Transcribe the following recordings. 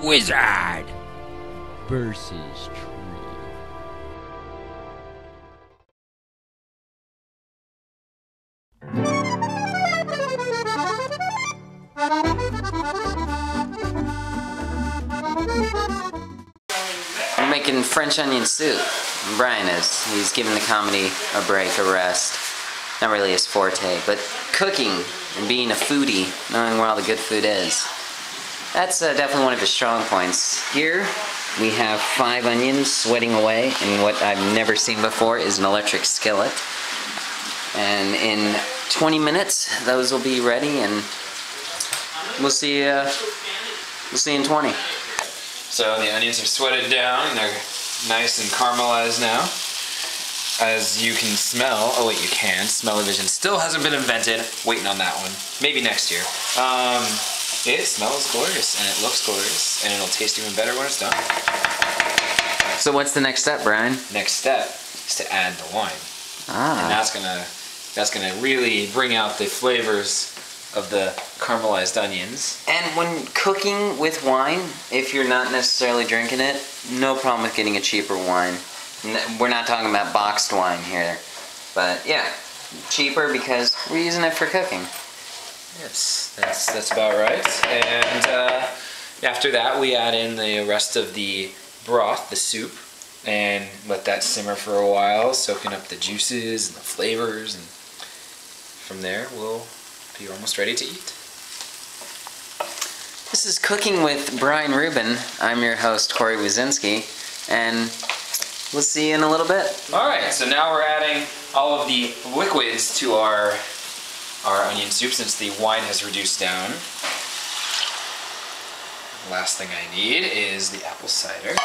Wizard versus Tree. I'm making French onion soup. Brian is. He's giving the comedy a break, a rest. Not really his forte, but cooking and being a foodie, knowing where all the good food is. That's definitely one of his strong points. Here we have 5 onions sweating away, and what I've never seen before is an electric skillet. And in 20 minutes, those will be ready, and we'll see in 20. So the onions are sweated down, and they're nice and caramelized now. As you can smell, oh wait, you can. Smell-o-vision still hasn't been invented. Waiting on that one. Maybe next year. It smells glorious, and it looks glorious, and it'll taste even better when it's done. So what's the next step, Brian? Next step is to add the wine. And that's gonna really bring out the flavors of the caramelized onions. And when cooking with wine, if you're not necessarily drinking it, no problem with getting a cheaper wine. We're not talking about boxed wine here, but yeah, cheaper because we're using it for cooking. Yes, that's about right. And after that, we add in the rest of the broth, the soup, and let that simmer for a while, soaking up the juices and the flavors, and from there we'll be almost ready to eat. This is Cooking with Brian Rubin. I'm your host, Corey Wazinski, and we'll see you in a little bit. Alright, so now we're adding all of the liquids to our onion soup since the wine has reduced down. The last thing I need is the apple cider.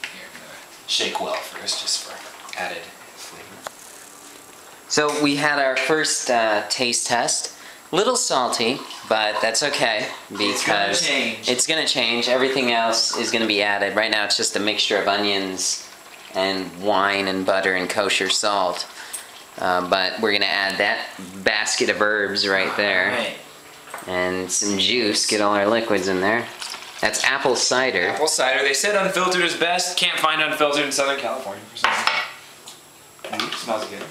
Here, I'm gonna shake well first, just for added flavor. So we had our first taste test. Little salty, but that's okay because it's gonna change. Everything else is gonna be added. Right now it's just a mixture of onions and wine and butter and kosher salt. But we're gonna add that basket of herbs right there. Right. And some juice, get all our liquids in there. That's apple cider. Apple cider. They said unfiltered is best. Can't find unfiltered in Southern California for some reason. Smells good.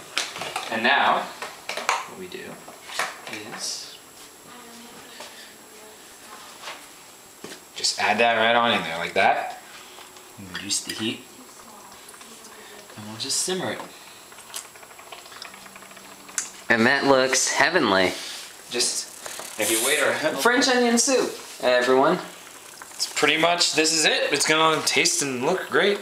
And now, what we do is just add that right on in there like that. Reduce the heat. And we'll just simmer it. And that looks heavenly. Just, if you wait around. French onion soup, everyone. It's pretty much, this is it. It's gonna taste and look great.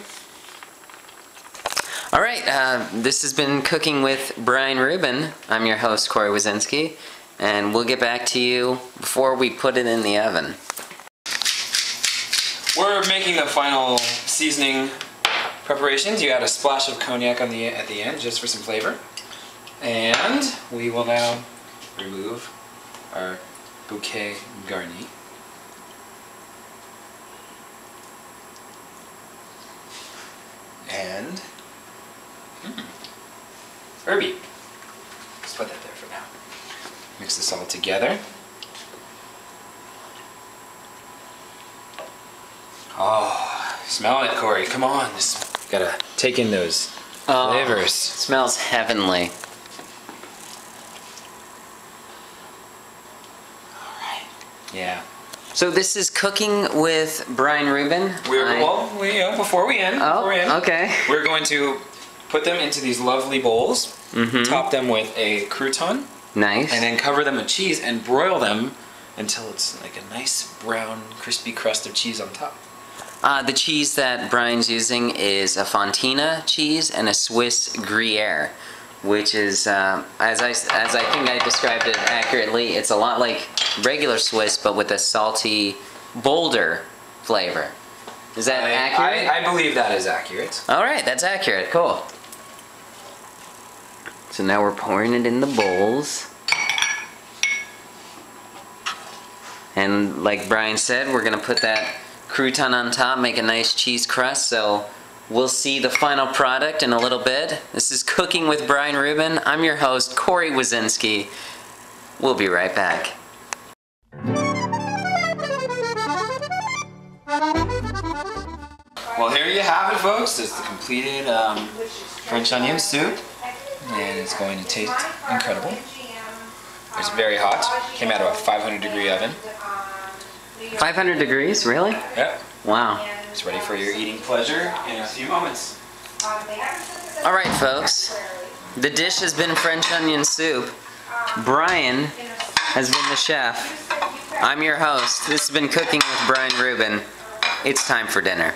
Alright, this has been Cooking with Brian Rubin. I'm your host, Corey Wazinski, and we'll get back to you before we put it in the oven. We're making the final seasoning preparations. You add a splash of cognac at the end, just for some flavor. And we will now remove our bouquet garni. And herby. Let's put that there for now. Mix this all together. Oh, smell it, Corey. Come on. Just gotta take in those flavors. It smells heavenly. Alright. Yeah. So this is Cooking with Brian Rubin. Before we end, okay. we're going to put them into these lovely bowls, top them with a crouton, Nice. and then cover them with cheese and broil them until it's like a nice brown, crispy crust of cheese on top. The cheese that Brian's using is a Fontina cheese and a Swiss Gruyere, which is, as I think I described it accurately, it's a lot like regular Swiss, but with a salty, bolder flavor. Is that accurate? I believe that is accurate. Alright, that's accurate. Cool. So now we're pouring it in the bowls. And like Brian said, we're going to put that crouton on top, make a nice cheese crust. So we'll see the final product in a little bit. This is Cooking with Brian Rubin. I'm your host, Corey Wazinski. We'll be right back. Well, here you have it, folks. It's the completed French onion soup, and it's going to taste incredible. It's very hot. Came out of a 500-degree oven. 500 degrees, really? Yep. Wow. It's ready for your eating pleasure in a few moments. All right, folks. The dish has been French onion soup. Brian has been the chef. I'm your host. This has been Cooking with Brian Rubin. It's time for dinner.